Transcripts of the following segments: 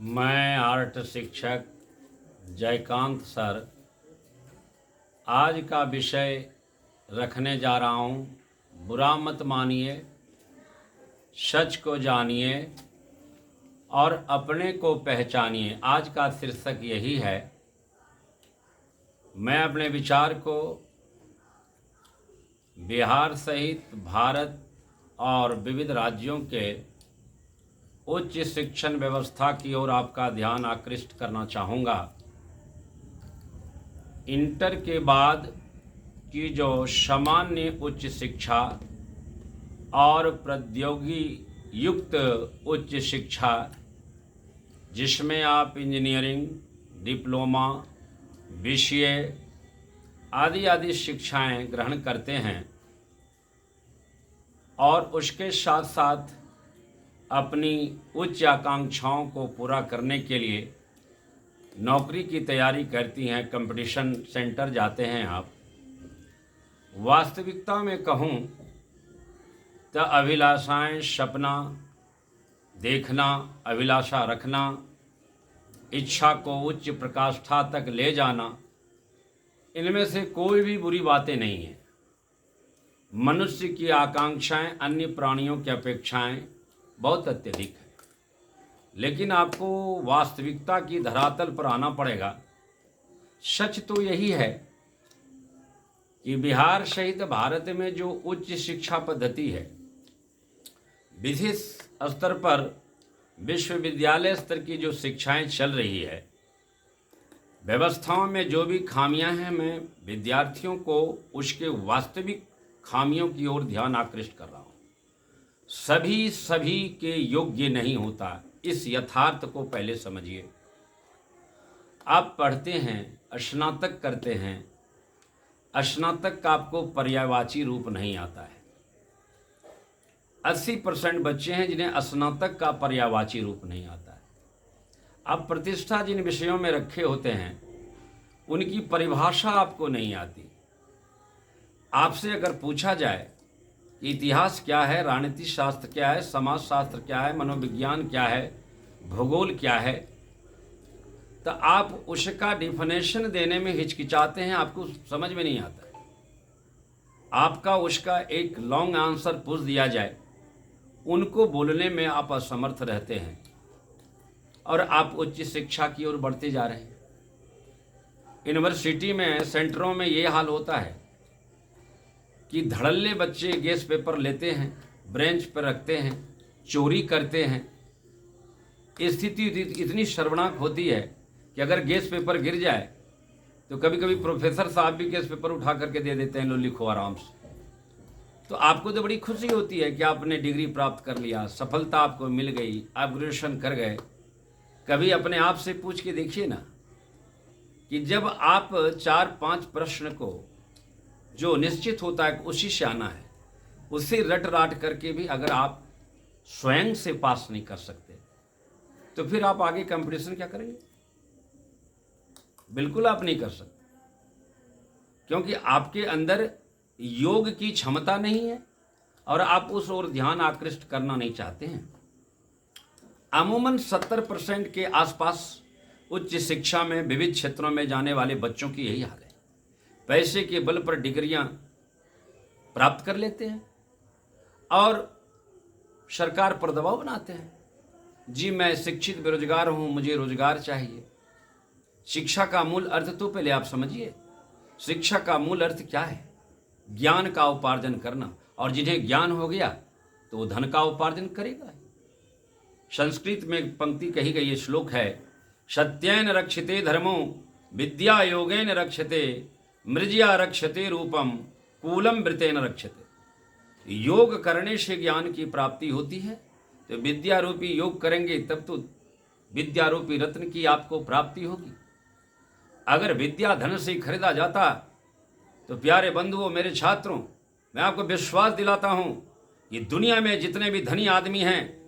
मैं आर्ट शिक्षक जयकांत सर आज का विषय रखने जा रहा हूँ। बुरा मत मानिए, सच को जानिए और अपने को पहचानिए। आज का शीर्षक यही है। मैं अपने विचार को बिहार सहित भारत और विविध राज्यों के उच्च शिक्षण व्यवस्था की ओर आपका ध्यान आकृष्ट करना चाहूँगा। इंटर के बाद की जो सामान्य उच्च शिक्षा और प्रौद्योगिकी युक्त उच्च शिक्षा, जिसमें आप इंजीनियरिंग, डिप्लोमा, बीसीए आदि शिक्षाएं ग्रहण करते हैं और उसके साथ साथ अपनी उच्च आकांक्षाओं को पूरा करने के लिए नौकरी की तैयारी करती हैं, कंपटीशन सेंटर जाते हैं आप। वास्तविकता में कहूँ तो अभिलाषाएं, सपना देखना, अभिलाषा रखना, इच्छा को उच्च प्रकाष्ठा तक ले जाना, इनमें से कोई भी बुरी बातें नहीं हैं। मनुष्य की आकांक्षाएं अन्य प्राणियों की अपेक्षाएं बहुत अत्यधिक है, लेकिन आपको वास्तविकता की धरातल पर आना पड़ेगा। सच तो यही है कि बिहार सहित भारत में जो उच्च शिक्षा पद्धति है, विधि स्तर पर विश्वविद्यालय स्तर की जो शिक्षाएं चल रही है, व्यवस्थाओं में जो भी खामियां हैं, मैं विद्यार्थियों को उसके वास्तविक खामियों की ओर ध्यान आकृष्ट कर रहा हूँ। सभी के योग्य नहीं होता, इस यथार्थ को पहले समझिए। आप पढ़ते हैं, स्नातक करते हैं, स्नातक का आपको पर्यायवाची रूप नहीं आता है। 80% बच्चे हैं जिन्हें स्नातक का पर्यायवाची रूप नहीं आता है। आप प्रतिष्ठा जिन विषयों में रखे होते हैं, उनकी परिभाषा आपको नहीं आती। आपसे अगर पूछा जाए इतिहास क्या है, राजनीति शास्त्र क्या है, समाज शास्त्र क्या है, मनोविज्ञान क्या है, भूगोल क्या है, तो आप उसका डिफिनेशन देने में हिचकिचाते हैं, आपको समझ में नहीं आता है। आपका उसका एक लॉन्ग आंसर पूछ दिया जाए, उनको बोलने में आप असमर्थ रहते हैं और आप उच्च शिक्षा की ओर बढ़ते जा रहे हैं। यूनिवर्सिटी में, सेंटरों में ये हाल होता है कि धड़ल्ले बच्चे गैस पेपर लेते हैं, ब्रेंच पर रखते हैं, चोरी करते हैं। स्थिति इतनी शर्मनाक होती है कि अगर गैस पेपर गिर जाए तो कभी कभी प्रोफेसर साहब भी गैस पेपर उठा करके दे देते हैं, लो लिखो आराम से। तो आपको तो बड़ी खुशी होती है कि आपने डिग्री प्राप्त कर लिया, सफलता आपको मिल गई, आप ग्रेजुएशन कर गए। कभी अपने आप से पूछ के देखिए ना कि जब आप 4-5 प्रश्न को जो निश्चित होता है उसी से आना है, उसे रट राट करके भी अगर आप स्वयं से पास नहीं कर सकते, तो फिर आप आगे कंपटीशन क्या करेंगे? बिल्कुल आप नहीं कर सकते, क्योंकि आपके अंदर योग की क्षमता नहीं है और आप उस ओर ध्यान आकृष्ट करना नहीं चाहते हैं। अमूमन 70% के आसपास उच्च शिक्षा में विविध क्षेत्रों में जाने वाले बच्चों की यही हाल है। पैसे के बल पर डिग्रियां प्राप्त कर लेते हैं और सरकार पर दबाव बनाते हैं। जी मैं शिक्षित बेरोजगार हूं, मुझे रोजगार चाहिए। शिक्षा का मूल अर्थ तो पहले आप समझिए। शिक्षा का मूल अर्थ क्या है? ज्ञान का उपार्जन करना, और जिन्हें ज्ञान हो गया तो वो धन का उपार्जन करेगा। संस्कृत में एक पंक्ति कही गई, श्लोक है, सत्येन रक्षते धर्मो विद्या योगेन रक्षते मृज्या रक्षते रूपम कूलम वृतेन रक्षते। योग करने से ज्ञान की प्राप्ति होती है, तो विद्या रूपी योग करेंगे तब तो विद्या रूपी रत्न की आपको प्राप्ति होगी। अगर विद्या धन से खरीदा जाता तो प्यारे बंधुओं, मेरे छात्रों, मैं आपको विश्वास दिलाता हूं, ये दुनिया में जितने भी धनी आदमी हैं,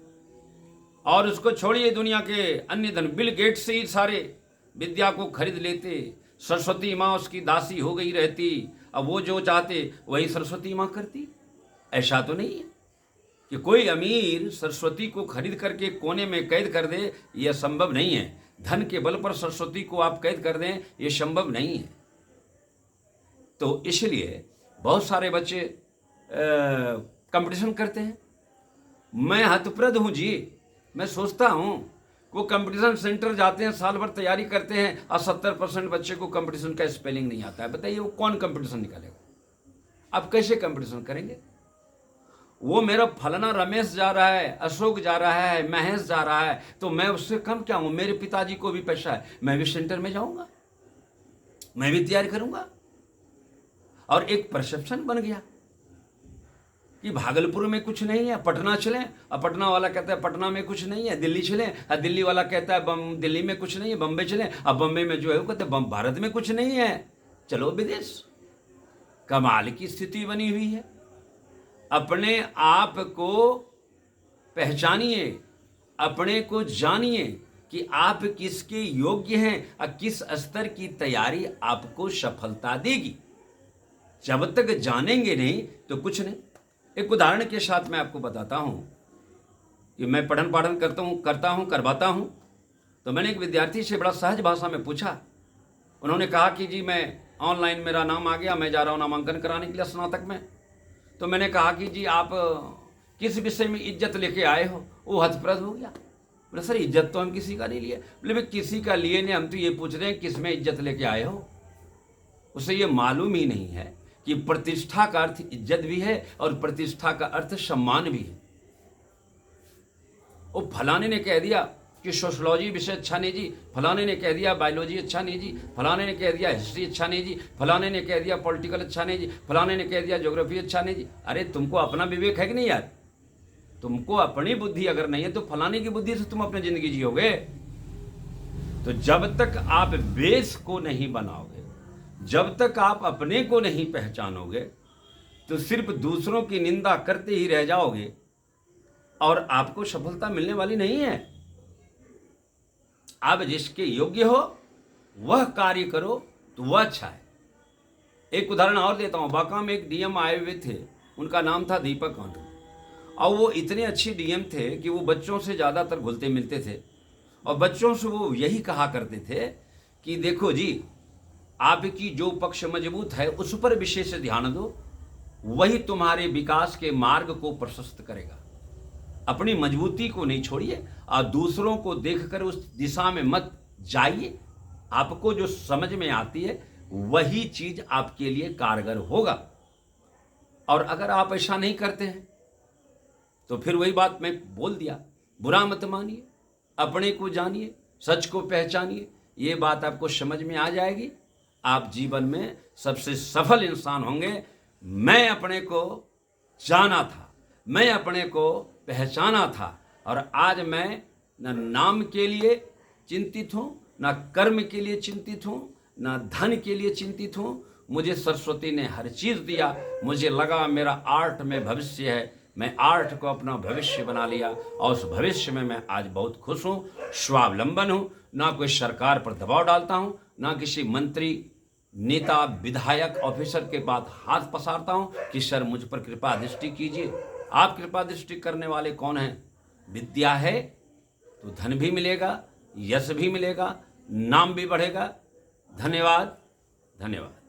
और उसको छोड़िए दुनिया के अन्य धन, बिल गेट्स से ही सारे विद्या को खरीद लेते। सरस्वती माँ उसकी दासी हो गई रहती, अब वो जो चाहते वही सरस्वती माँ करती। ऐसा तो नहीं है कि कोई अमीर सरस्वती को खरीद करके कोने में कैद कर दे, यह संभव नहीं है। धन के बल पर सरस्वती को आप कैद कर दें, यह संभव नहीं है। तो इसलिए बहुत सारे बच्चे कंपटीशन करते हैं। मैं हतप्रद हूं जी। मैं सोचता हूं वो कंपटीशन सेंटर जाते हैं, साल भर तैयारी करते हैं और 70% बच्चे को कंपटीशन का स्पेलिंग नहीं आता है। बताइए वो कौन कंपटीशन निकालेगा? आप कैसे कंपटीशन करेंगे? वो मेरा फलाना रमेश जा रहा है, अशोक जा रहा है, महेश जा रहा है, तो मैं उससे कम क्या हूं? मेरे पिताजी को भी पैसा है, मैं भी सेंटर में जाऊंगा, मैं भी तैयारी करूंगा। और एक परसेप्शन बन गया कि भागलपुर में कुछ नहीं है, पटना चलें, और पटना वाला कहता है पटना में कुछ नहीं है। दिल्ली चलें, और दिल्ली वाला कहता है दिल्ली में कुछ नहीं है। बम्बई चलें, और बम्बई में जो है वो कहते हैं भारत में कुछ नहीं है, चलो विदेश। कमाल की स्थिति बनी हुई है। अपने आप को पहचानिए, अपने को जानिए कि आप किसके योग्य हैं और किस स्तर की तैयारी आपको सफलता देगी। जब तक जानेंगे नहीं तो कुछ नहीं। एक उदाहरण के साथ मैं आपको बताता हूं कि मैं पठन पाठन करवाता हूं। तो मैंने एक विद्यार्थी से बड़ा सहज भाषा में पूछा। उन्होंने कहा कि जी मैं ऑनलाइन मेरा नाम आ गया, मैं जा रहा हूं नामांकन कराने के लिए स्नातक में। तो मैंने कहा कि जी आप किस विषय में इज्जत लेके आए हो? वो हतप्रद हो गया। बोले सर इज्जत तो हम किसी का नहीं लिए। बोले भाई किसी का लिए नहीं, हम तो ये पूछ रहे हैं किस में इज्जत लेके आए हो। उसे ये मालूम ही नहीं है कि प्रतिष्ठा का अर्थ इज्जत भी है और प्रतिष्ठा का अर्थ सम्मान भी है। वो फलाने ने कह दिया कि सोशलॉजी विषय अच्छा नहीं जी, फलाने ने कह दिया बायोलॉजी अच्छा नहीं जी, फलाने ने कह दिया हिस्ट्री अच्छा नहीं जी, फलाने ने कह दिया पॉलिटिकल अच्छा नहीं जी, फलाने ने कह दिया ज्योग्राफी अच्छा नहीं जी। अरे तुमको अपना विवेक है कि नहीं यार? तुमको अपनी बुद्धि अगर नहीं है तो फलाने की बुद्धि से तुम अपनी जिंदगी जियोगे? तो जब तक आप बेस को नहीं बनाओगे, जब तक आप अपने को नहीं पहचानोगे, तो सिर्फ दूसरों की निंदा करते ही रह जाओगे और आपको सफलता मिलने वाली नहीं है। आप जिसके योग्य हो वह कार्य करो तो वह अच्छा है। एक उदाहरण और देता हूं। बांका में एक डीएम आए हुए थे, उनका नाम था दीपक आंडू। और वो इतने अच्छे डीएम थे कि वो बच्चों से ज़्यादातर घुलते मिलते थे और बच्चों से वो यही कहा करते थे कि देखो जी, आपकी जो पक्ष मजबूत है उस पर विशेष ध्यान दो, वही तुम्हारे विकास के मार्ग को प्रशस्त करेगा। अपनी मजबूती को नहीं छोड़िए और दूसरों को देखकर उस दिशा में मत जाइए। आपको जो समझ में आती है वही चीज आपके लिए कारगर होगा। और अगर आप ऐसा नहीं करते हैं तो फिर वही बात मैं बोल दिया, बुरा मत मानिए, अपने को जानिए, सच को पहचानिए। ये बात आपको समझ में आ जाएगी, आप जीवन में सबसे सफल इंसान होंगे। मैं अपने को जाना था, मैं अपने को पहचाना था और आज मैं न नाम के लिए चिंतित हूँ, न कर्म के लिए चिंतित हूँ, न धन के लिए चिंतित हूँ। मुझे सरस्वती ने हर चीज़ दिया। मुझे लगा मेरा आर्ट में भविष्य है, मैं आर्ट को अपना भविष्य बना लिया और उस भविष्य में मैं आज बहुत खुश हूँ, स्वावलंबन हूँ। ना कोई सरकार पर दबाव डालता हूँ, ना किसी मंत्री, नेता, विधायक, ऑफिसर के बाद हाथ पसारता हूँ कि सर मुझ पर कृपा दृष्टि कीजिए। आप कृपा दृष्टि करने वाले कौन हैं? विद्या है तो धन भी मिलेगा, यश भी मिलेगा, नाम भी बढ़ेगा। धन्यवाद, धन्यवाद।